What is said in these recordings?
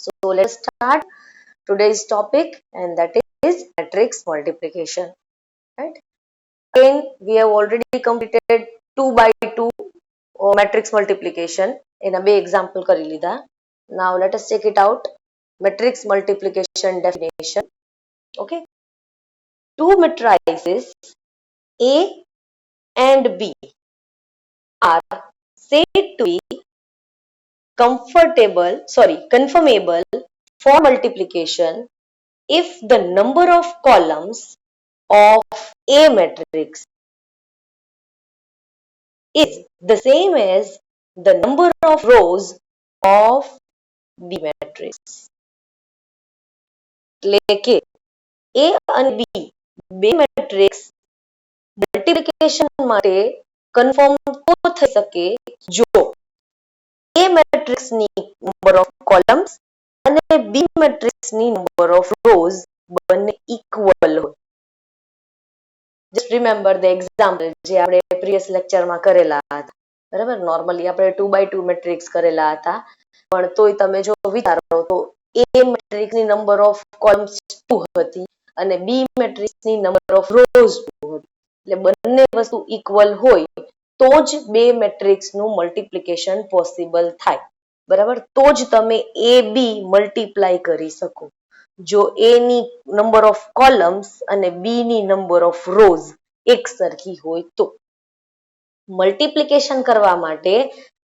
So let's start today's topic, and that is matrix multiplication. Right? Again, we have already completed 2 by 2 matrix multiplication. In a બે example કરી લીધા. Now let us check it out. Matrix multiplication definition. Okay. Two matrices A and B are said to be confirmable for multiplication if the number of columns of A matrix is the same as the number of rows of B matrix. એટલે કે A અને B બે matrix multiplication માટે confirm તો થઈ શકે જો A matrix ની નંબર ઓફ કોલમ્સ અને B મેટ્રિક્સ ની નંબર ઓફ રોઝ બંને ઇક્વલ હોય. Just remember the example જે આપણે previous lecture માં કરેલા હતા. બરાબર, નોર્મલી આપણે 2 by 2 મેટ્રિક્સ કરેલા હતા, પણ તોય તમે જો વિચારો તો A મેટ્રિક્સ ની નંબર ઓફ કોલમ્સ 2 હતી અને B મેટ્રિક્સ ની નંબર ઓફ રોઝ 2 હતી. એટલે બંને વસ્તુ ઇક્વલ હોય તો જ બે મેટ્રિક્સ નું મલ્ટિપ્લિકેશન પોસિબલ થાય. બરાબર, તો જ તમે A B મલ્ટીપ્લાય કરી શકો. જો A ની નંબર ઓફ કોલમ્સ અને B ની નંબર ઓફ રોઝ એક સરખી હોય તો. મલ્ટિપ્લિકેશન કરવા માટે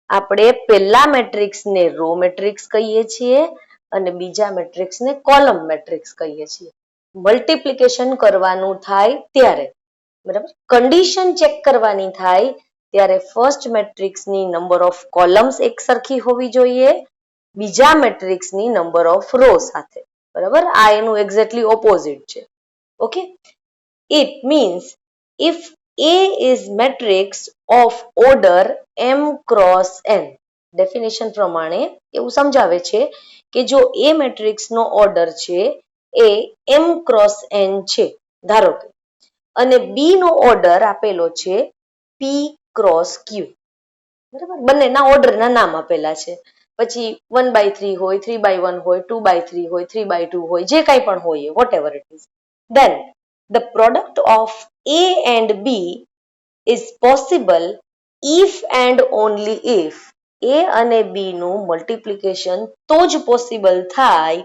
આપણે પહેલા મેટ્રિક્સ ને રો મેટ્રિક્સ કહીએ છીએ અને બીજા મેટ્રિક્સ ને કોલમ મેટ્રિક્સ કહીએ છીએ. મલ્ટિપ્લિકેશન કરવાનું થાય ત્યારે, બરાબર, કન્ડિશન ચેક કરવાની થાય ત્યારે ફર્સ્ટ મેટ્રિક્સ ની નંબર ઓફ કોલમ્સ એક સરખી હોવી જોઈએ બીજા મેટ્રિક્સ ની નંબર ઓફ રો સાથે. બરાબર, આ એનું એક્ઝેક્ટલી ઓપોઝિટ છે. Okay, it means if A is matrix of order m cross n. Definition પ્રમાણે એવું સમજાવે છે કે જો A મેટ્રિક્સ નો ઓર્ડર છે એ m cross n છે ધારો કે, અને B નો ઓર્ડર આપેલો છે p cross q. બરાબર, બંનેના ઓર્ડરના નામ આપેલા છે. પછી 1/3 હોય, 3/1 હોય, 2/3 હોય, 3/2 હોય, જે કાંઈ પણ હોય, whatever it is. Then the product of A and B is possible if and only if A અને B નું મલ્ટિપ્લિકેશન તો જ પોસિબલ થાય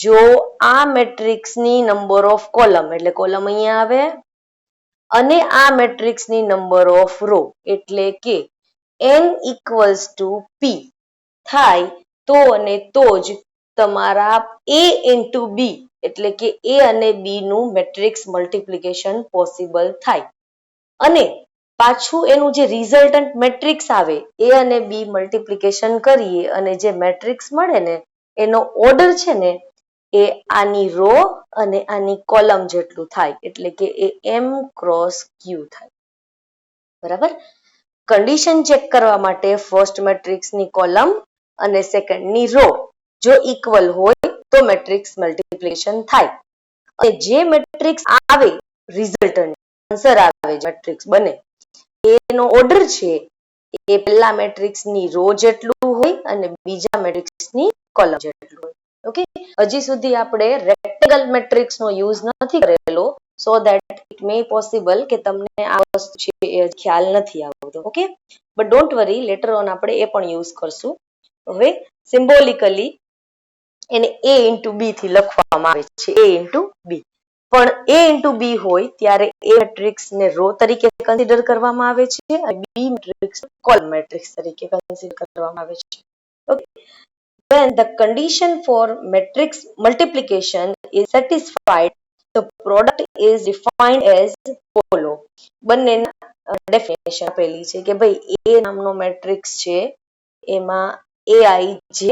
જો આ મેટ્રિક્સની નંબર ઓફ કોલમ, એટલે કોલમ અહીંયા આવે, અને આ મેટ્રિક્સની નંબર ઓફ રો એટલે કે n equals to p થાય તો અને તો જ તમારા A into B એટલે કે A અને B નું મેટ્રિક્સ મલ્ટિપ્લિકેશન પોસિબલ થાય. અને પાછું એનું જે રિઝલ્ટન્ટ મેટ્રિક્સ આવે A અને B મલ્ટિપ્લિકેશન કરીએ અને જે મેટ્રિક્સ મળે ને એનો ઓર્ડર છે ને એ આની રો અને આની કોલમ જેટલું થાય એટલે કે એ m cross q થાય. બરાબર, કન્ડિશન ચેક કરવા માટે ફર્સ્ટ મેટ્રિક્સની કોલમ અને સેકન્ડની રો જો ઇક્વલ હોય તો મેટ્રિક્સ મલ્ટિપ્લિકેશન થાય. અને જે મેટ્રિક્સ આવે રિઝલ્ટન્ટ આન્સર આવે મેટ્રિક્સ બને એનો ઓર્ડર છે એ પહેલા મેટ્રિક્સની રો જેટલું હોય અને બીજા મેટ્રિક્સની કોલમ જેટલું હોય. ઓકે, હજી સુધી આપણે રેક્ટેંગલ મેટ્રિક્સનો યુઝ નથી કરેલો, so that it may possible કે તમને આ વસ્તુ છે એ ખ્યાલ નથી આવતો. Okay, but don't worry, letter on આપણે એ પણ યુઝ કરશું. હવે સિમ્બોલિકલી એને A into B થી લખવામાં આવે છે, A into B. પણ A into B હોય ત્યારે A મેટ્રિક્સ ને રો તરીકે કન્સિડર કરવામાં આવે છે અને B મેટ્રિક્સ કોલમ મેટ્રિક્સ તરીકે કન્સિડર કરવામાં આવે છે. Okay, when the condition for matrix multiplication is satisfied, the product is defined as follow. બંનેના ડેફિનેશન આપેલી છે કે ભાઈ A નામનો મેટ્રિક્સ છે એમાં AI જે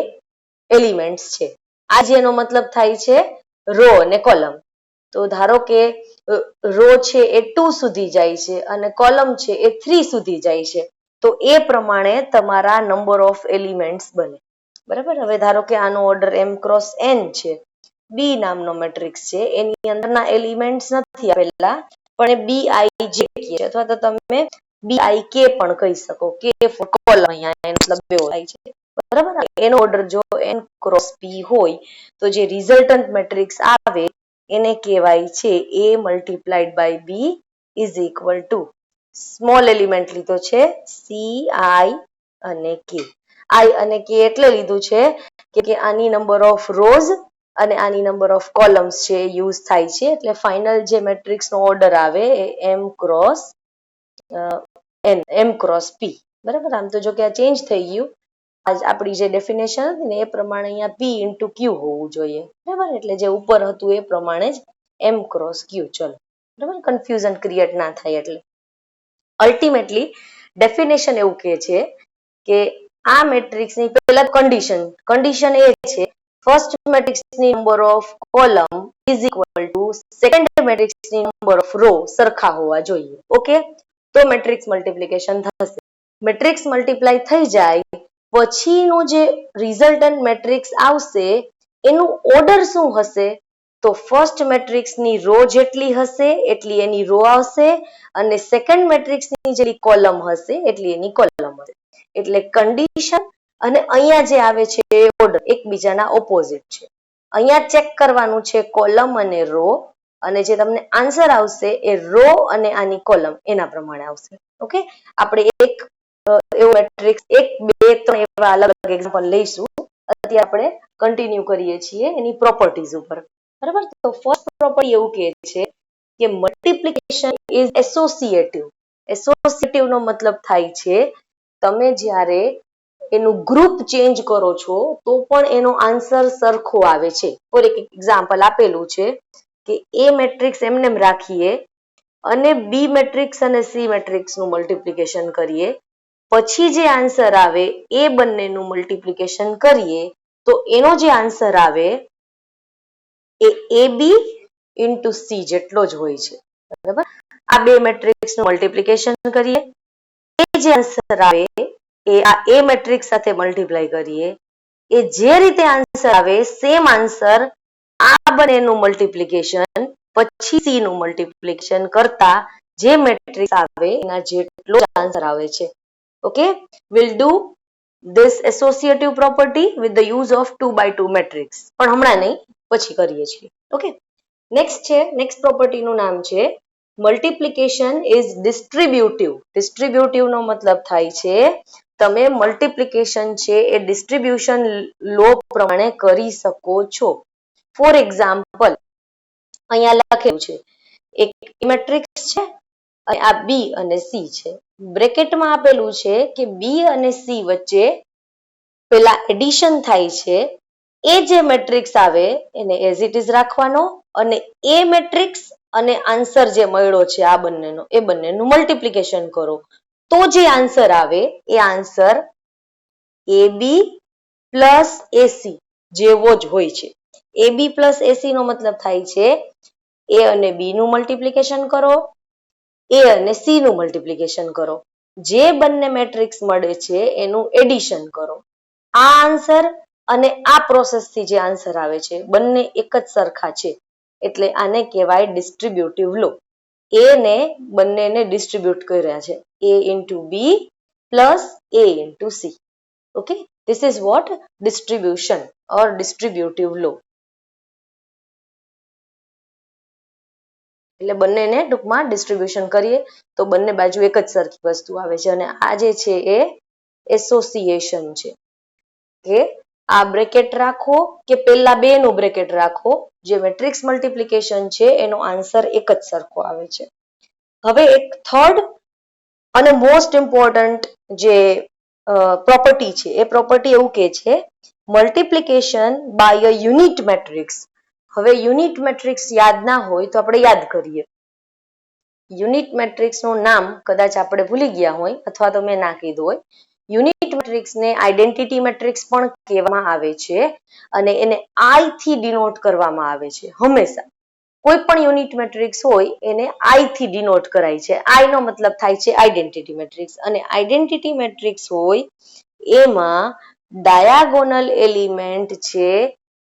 એલિમેન્ટ્સ છે, આ જેનો મતલબ થાય છે રો અને કોલમ. તો ધારો કે રો છે એ 2 સુધી જાય છે અને કોલમ છે એ 3 સુધી જાય છે, તો એ પ્રમાણે તમારા નંબર ઓફ એલિમેન્ટ્સ બને. બરાબર, હવે ધારો કે આનો ઓર્ડર m cross n છે, B નામનો મેટ્રિક્સ છે, એની અંદરના એલિમેન્ટ્સ નથી આપેલા પણ એ BIJ છે અથવા તો તમે BIK પણ કહી શકો, કે ફોર કોલમ અહીંયા મતલબ એવો થાય છે. બરાબર, એનો ઓર્ડર જો n ક્રોસ p હોય તો જે રિઝલ્ટન્ટ મેટ્રિક્સ આવે એને કહેવાય છે a multiplied by b is equal to small element લીધો છે c i અને k. i અને k એટલે લીધું છે કે આની નંબર ઓફ રોઝ અને આની નંબર ઓફ કોલમ્સ છે યુઝ થાય છે, એટલે ફાઇનલ જે મેટ્રિક્સ નો ઓર્ડર આવે એ m cross m cross p. બરાબર, આમ તો જો કે આ ચેન્જ થઈ ગયું, આપણી જે ડેફિનેશન હતી ને એ પ્રમાણે અહીંયા p ઇન્ટુ q હોવું જોઈએ. બરાબર, એટલે જે ઉપર હતું એ પ્રમાણે જ m ક્રોસ q. ચલો, બરાબર, કન્ફ્યુઝન ક્રિએટ ના થાય એટલે. અલ્ટિમેટલી ડેફિનેશન એવું કહે છે કે આ મેટ્રિક્સની પહેલા કન્ડિશન એ છે ફર્સ્ટ મેટ્રિક્સની number of column is equal to second મેટ્રિક્સની નંબર ઓફ રો સરખા હોવા જોઈએ. ઓકે, તો મેટ્રિક્સ મલ્ટિપ્લિકેશન થશે. મેટ્રિક્સ મલ્ટીપ્લાય થઈ જાય પછીનું જે રિઝલ્ટન્ટ મેટ્રિક્સ આવશે એનું ઓર્ડર શું હશે? તો ફર્સ્ટ મેટ્રિક્સની રો જેટલી હશે એટલી એની રો આવશે અને સેકન્ડ મેટ્રિક્સની જેટલી કોલમ હશે એટલી એની કોલમ હશે. એટલે કન્ડિશન અને અહીંયા જે આવે છે એ ઓર્ડર એકબીજાના ઓપોઝિટ છે. અહીંયા ચેક કરવાનું છે કોલમ અને રો, અને જે તમને આન્સર આવશે એ રો અને આની કોલમ એના પ્રમાણે આવશે. ઓકે, આપણે એક એવો મેટ્રિક્સ 1 2 3 એવા અલગ અલગ એક્ઝામ્પલ લઈશું. અત્યારે આપણે કન્ટિન્યુ કરીએ છીએ એની પ્રોપર્ટીઝ ઉપર. બરાબર, તો ફર્સ્ટ પ્રોપર્ટી એવું કહે છે કે મલ્ટિપ્લિકેશન ઇઝ એસોસિએટિવ. એસોસિએટિવ નો મતલબ થાય છે તમે જ્યારે એનું ગ્રુપ ચેન્જ કરો છો તો પણ એનો આન્સર સરખો આવે છે. ફોર એક્ઝામ્પલ આપેલું છે કે એ મેટ્રિક્સ એમને રાખીએ અને બી મેટ્રિક્સ અને સી મેટ્રિક્સ નું મલ્ટિપ્લિકેશન કરીએ, પછી જે આન્સર આવે એ બંનેનું મલ્ટિપ્લિકેશન કરીએ તો એનો જે આન્સર આવે એ એ બી ઇન્ટુ સી જેટલો જ હોય છે. બરાબર, આ બે મેટ્રિક્સ નું મલ્ટિપ્લિકેશન કરીએ, એ જે આન્સર આવે એ આ એ મેટ્રિક્સ સાથે મલ્ટીપ્લાય કરીએ, એ જે રીતે આન્સર આવે સેમ આન્સર આ બંનેનું મલ્ટિપ્લિકેશન પછી સી નું મલ્ટિપ્લિકેશન કરતા જે મેટ્રિક્સ આવે એના જેટલો જ આન્સર આવે છે. Okay, we'll do this associative property with the use of 2 by 2 matrix, પણ હમણાં નહીં, પછી કરીએ છીએ. ઓકે, નેક્સ્ટ પ્રોપર્ટી નું નામ છે મલ્ટિપ્લિકેશન ઇઝ ડિસ્ટ્રીબ્યુટિવ. ડિસ્ટ્રીબ્યુટિવ નો મતલબ થાય છે તમે મલ્ટિપ્લિકેશન છે એ ડિસ્ટ્રીબ્યુશન લો પ્રમાણે કરી શકો છો. ફોર એક્ઝામ્પલ અહીંયા લખેલું છે એક મેટ્રિક્સ છે અને આ બી અને સી છે. બ્રેકેટમાં આપેલું છે કે બી અને સી વચ્ચે પેલા એડિશન થાય છે, એ જે મેટ્રિક્સ આવે એને એઝ ઇટ ઇઝ રાખવાનો અને એ મેટ્રિક્સ અને આન્સર જે મળ્યો છે આ બંનેનો એ બંનેનું મલ્ટિપ્લિકેશન કરો તો જે આન્સર આવે એ આન્સર એ બી પ્લસ એસી જેવો જ હોય છે. એ બી પ્લસ એસી નો મતલબ થાય છે એ અને બી નું મલ્ટિપ્લિકેશન કરો, એ અને સી નું મલ્ટિપ્લિકેશન કરો, જે બંને મેટ્રિક્સ મળે છે એનું એડિશન કરો. આ આન્સર અને આ પ્રોસેસથી જે આન્સર આવે છે બંને એક જ સરખા છે, એટલે આને કહેવાય ડિસ્ટ્રીબ્યુટિવ લો. એ ને બંનેને ડિસ્ટ્રીબ્યુટ કર્યા છે, A into B plus A into C. Okay, this is what distribution or distributive law. એટલે બંનેને ટૂંકમાં ડિસ્ટ્રીબ્યુશન કરીએ તો બંને બાજુ એક જ સરખી વસ્તુ આવે છે, અને આ જે છે એ એસોસિએશન છે. કે આ બ્રેકેટ રાખો કે પેલા બે નું બ્રેકેટ રાખો, જે મેટ્રિક્સ મલ્ટિપ્લિકેશન છે એનો આન્સર એક જ સરખો આવે છે. હવે એક થર્ડ અને મોસ્ટ ઇમ્પોર્ટન્ટ જે પ્રોપર્ટી છે એ પ્રોપર્ટી એવું કે છે multiplication by a unit matrix. હવે યુનિટ મેટ્રિક્સ યાદ ના હોય તો આપણે યાદ કરીએ. યુનિટ મેટ્રિક્સ નું નામ કદાચ આપણે ભૂલી ગયા હોય અથવા તો મેં ના કીધું હોય. યુનિટ મેટ્રિક્સને આઈડેન્ટિટી મેટ્રિક્સ પણ કહેવામાં આવે છે અને એને આઈ થી ડિનોટ કરવામાં આવે છે. હંમેશા કોઈ પણ યુનિટ મેટ્રિક્સ હોય એને આઈ થી ડિનોટ કરાય છે. આઈ નો મતલબ થાય છે આઈડેન્ટિટી મેટ્રિક્સ, અને આઈડેન્ટિટી મેટ્રિક્સ હોય એમાં ડાયાગોનલ એલિમેન્ટ છે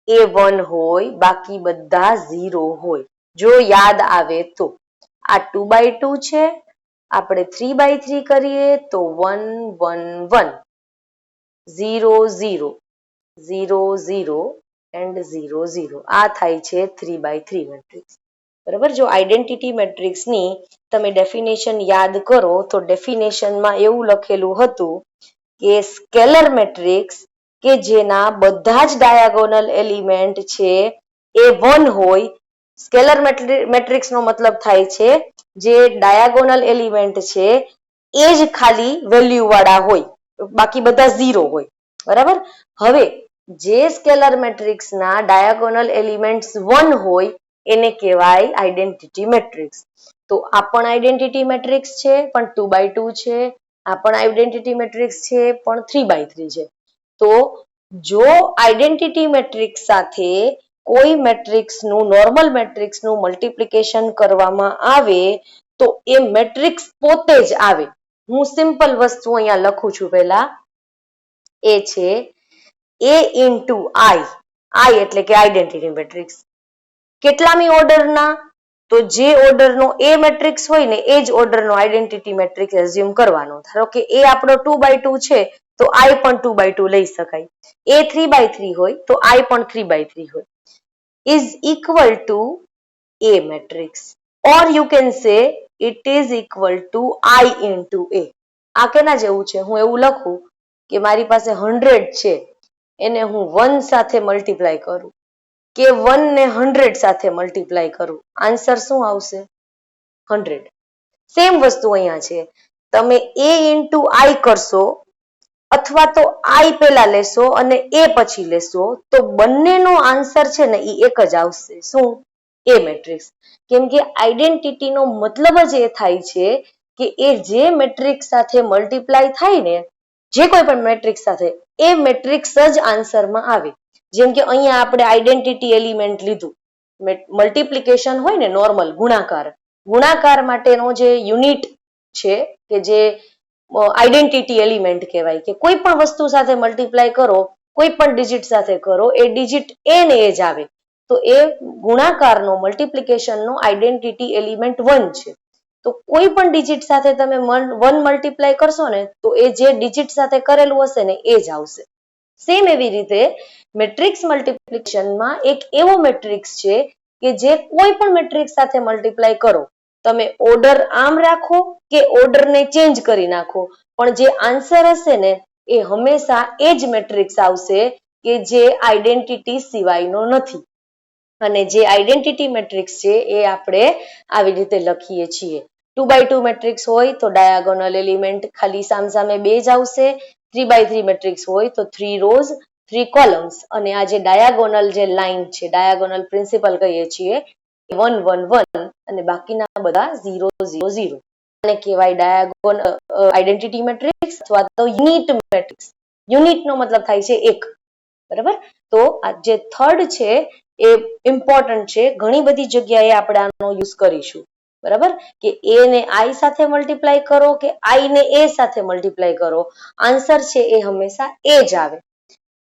એ 1 હોય, બાકી બધા 0 હોય, જો યાદ આવે તો. આ 2 by 2 છે, આપણે 3 by 3 કરીએ તો 1 1 1. 0 0 0 0 એન્ડ 0 0 આ થાય છે 3x3 મેટ્રિક્સ. બરાબર. જો આઈડેન્ટિટી મેટ્રિક્સની તમે ડેફિનેશન યાદ કરો તો ડેફિનેશનમાં એવું લખેલું હતું કે સ્કેલર મેટ્રિક્સ કે જેના બધા જ ડાયાગોનલ એલિમેન્ટ છે એ 1 હોય. સ્કેલર મેટ્રિક્સનો મતલબ થાય છે જે ડાયાગોનલ એલિમેન્ટ છે એ જ ખાલી વેલ્યુ વાળા હોય, બાકી બધા 0 હોય. બરાબર. હવે જે સ્કેલર મેટ્રિક્સના ડાયાગોનલ એલિમેન્ટ્સ 1 હોય એને કહેવાય આઈડેન્ટિટી મેટ્રિક્સ. તો આ પણ આઈડેન્ટિટી મેટ્રિક્સ છે પણ 2x2 છે. આ પણ આઈડેન્ટિટી મેટ્રિક્સ છે પણ 3x3 છે. તો જો આઈડેન્ટિટી મેટ્રિક્સ સાથે કોઈ મેટ્રિક્સનું નોર્મલ મેટ્રિક્સનું મલ્ટિપ્લિકેશન કરવામાં આવે તો એ મેટ્રિક્સ પોતે જ આવે. હું સિમ્પલ વસ્તુ અહીંયા લખું છું. પહેલા એ છે A into I. I એટલે કે આઈડેન્ટિટી મેટ્રિક્સ. કેટલામી ઓર્ડરના? તો જે ઓર્ડરનો એ મેટ્રિક્સ હોય ને એ જ ઓર્ડરનો આઈડેન્ટિટી મેટ્રિક્સ એઝ્યુમ કરવાનો. ધારો કે એ આપણો 2x2 છે તો I પણ 2x2 લઈ શકાય. એ 3x3 હોય તો I પણ 3x3 હોય. Is equal to A matrix. Or you can say it is equal to I into A. આ કેના જેવું છે? હું એવું લખું કે મારી પાસે 100 છે એને હું 1 સાથે મલ્ટીપ્લાય કરું કે 1 ને 100 સાથે મલ્ટીપ્લાય કરું. આન્સર શું આવશે? 100. સેમ વસ્તુ અહીંયા છે. તમે A into I કરશો અથવા તો I પહેલા લેશો અને A પછી લેશો તો બંનેનો આન્સર છે ને એ એક જ આવશે. શું? એ મેટ્રિક્સ. કેમ કે આઈડેન્ટિટીનો મતલબ જ એ થાય છે કે એ જે મેટ્રિક્સ સાથે મલ્ટીપ્લાય થાય ને, જે કોઈ પણ મેટ્રિક્સ સાથે, એ મેટ્રિક્સ જ આન્સરમાં આવે. જેમ કે અહીંયા આપણે આઈડેન્ટિટી એલિમેન્ટ લીધું. મલ્ટિપ્લિકેશન હોય ને નોર્મલ ગુણાકાર, ગુણાકાર માટેનો જે યુનિટ છે કે જે આઈડેન્ટિટી એલિમેન્ટ કહેવાય કે કોઈ પણ વસ્તુ સાથે મલ્ટીપ્લાય કરો, કોઈ પણ ડિજિટ સાથે કરો, એ ડિજિટ એ ને એ જ આવે. તો એ ગુણાકારનો મલ્ટિપ્લિકેશનનો આઈડેન્ટિટી એલિમેન્ટ 1 છે. તો કોઈ પણ ડિજિટ સાથે તમે 1 મલ્ટીપ્લાય કરશો ને તો એ જે ડિજિટ સાથે કરેલું હશે ને એ જ આવશે. સેમ એવી રીતે મેટ્રિક્સ મલ્ટિપ્લિકેશનમાં એક એવો મેટ્રિક્સ છે કે જે કોઈ પણ મેટ્રિક્સ સાથે મલ્ટીપ્લાય કરો, તમે ઓર્ડર આમ રાખો કે ઓર્ડરને ચેન્જ કરી નાખો, પણ જે આન્સર હશે ને એ હંમેશા એ જ મેટ્રિક્સ આવશે કે જે આઈડેન્ટિટી સિવાયનો નથી. અને જે આઈડેન્ટિટી મેટ્રિક્સ છે એ આપણે આવી રીતે લખીએ છીએ. 2x2 મેટ્રિક્સ હોય તો ડાયાગોનલ એલિમેન્ટ ખાલી સામસામે 2 જ આવશે. 3x3 મેટ્રિક્સ હોય તો 3 રોઝ 3 કોલમ્સ. અને આ જે ડાયાગોનલ જે લાઈન છે, ડાયાગોનલ પ્રિન્સિપલ કહીએ છીએ, 1 1 1 અને બાકીના બધા 0 0 0. આને કહેવાય ડાયાગોનલ આઈડેન્ટિટી મેટ્રિક્સ અથવા તો યુનિટ મેટ્રિક્સ. યુનિટનો મતલબ થાય છે એક. બરાબર. તો આ જે થર્ડ છે એ ઇમ્પોર્ટન્ટ છે. ઘણી બધી જગ્યાએ આપણે આનો યુઝ કરીશું. બરાબર. કે એ ને I સાથે મલ્ટીપ્લાય કરો કે I ને A સાથે મલ્ટીપ્લાય કરો, આન્સર છે એ હંમેશા એ જ આવે.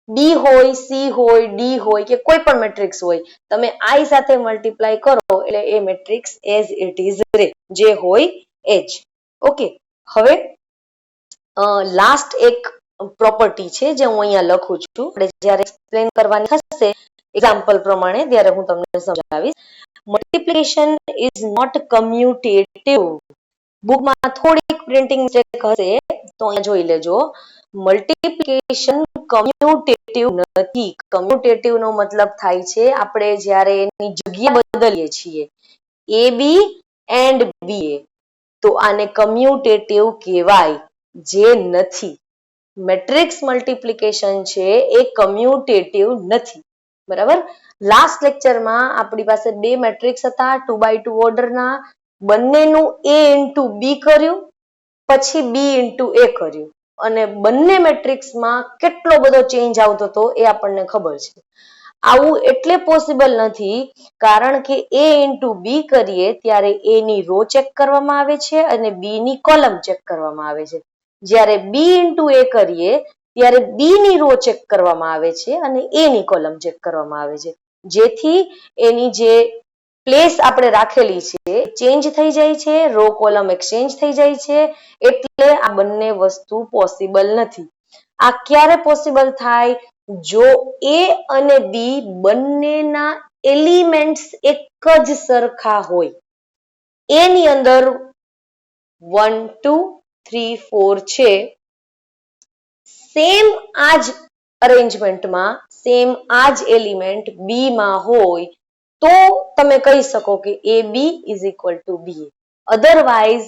B હોય, C હોય, D હોય કે કોઈ પણ મેટ્રિક્સ હોય, તમે I સાથે મલ્ટીપ્લાય કરો એટલે એ મેટ્રિક્સ એઝ ઇટ ઇઝ રહે, જે હોય એ જ. ઓકે. હવે લાસ્ટ એક પ્રોપર્ટી છે જે હું અહીંયા લખું છું. આપણે જ્યારે એક્સપ્લેન કરવાની થશે એક્ઝામ્પલ પ્રમાણે ત્યારે હું તમને સમજાવીશ. Multiplication is not commutative. બુકમાં થોડીક પ્રિન્ટિંગ મિસ્ટેક હશે તો અહીંયા જોઈ લેજો. મલ્ટિપ્લિકેશન કમ્યુટેટિવ નથી. કમ્યુટેટિવ નો મતલબ થાય છે આપણે જ્યારે એની જગ્યા બદલીએ છીએ, AB એન્ડ BA, તો આને કમ્યુટેટિવ કહેવાય, જે નથી. મેટ્રિક્સ મલ્ટિપ્લિકેશન છે એ કમ્યુટેટિવ નથી. બરાબર. લાસ્ટ લેક્ચરમાં આપણી પાસે 2 મેટ્રિક્સ હતા 2x2 ઓર્ડરના. બંનેનું A into B કર્યું, પછી B into A કર્યું, અને બંને મેટ્રિક્સમાં કેટલો બધો ચેન્જ આવતો હતો એ આપણને ખબર છે. આવું એટલે પોસિબલ નથી કારણ કે A into B કરીએ ત્યારે A ની રો ચેક કરવામાં આવે છે અને B ની કોલમ ચેક કરવામાં આવે છે. જ્યારે B into A કરીએ ત્યારે B ની રો ચેક કરવામાં આવે છે અને A ની કોલમ ચેક કરવામાં આવે છે. જેથી એની જે પ્લેસ આપણે રાખેલી છે ચેન્જ થઈ જાય છે, રો કોલમ એક્સચેન્જ થઈ જાય છે, એટલે આ બંને વસ્તુ પોસિબલ નથી. આ ક્યારે પોસિબલ થાય? જો A અને B બંનેના એલિમેન્ટ્સ એક જ સરખા હોય. A ની અંદર 1 2 3 4 છે. સેમ આ જ અરેન્જમેન્ટમાં સેમ આ જ એલિમેન્ટ B માં હોય તો તમે કહી શકો કે AB is equal two BA. Otherwise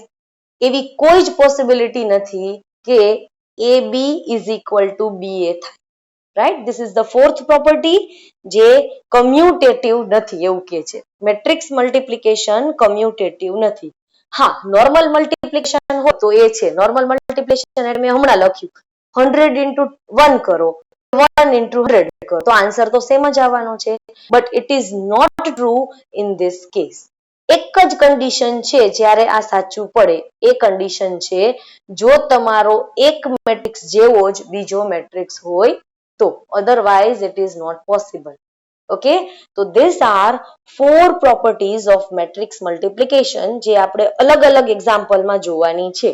એવી કોઈ જ પોસિબિલિટી નથી કે AB is equal two BA થાય. Right? This is the fourth property જે કમ્યુટેટિવ નથી એવું કહે છે. મેટ્રિક્સ મલ્ટિપ્લિકેશન કમ્યુટેટિવ નથી. હા, નોર્મલ મલ્ટિપ્લિકેશન હોય તો એ છે. નોર્મલ મલ્ટિપ્લિકેશન એટલે મેં હમણાં લખ્યું 100 into 1 કરો, 1 into 100 કરો તો આન્સર તો સેમ જ આવવાનો છે. But it is not true in this case. એક જ કન્ડિશન છે જ્યારે આ સાચું પડે. એ કન્ડિશન છે જો તમારો એક મેટ્રિક્સ જેવો જ બીજો મેટ્રિક્સ હોય તો. Otherwise it is not possible. Okay, તો this are 4 properties of matrix multiplication જે આપણે અલગ અલગ એક્ઝામ્પલમાં જોવાની છે.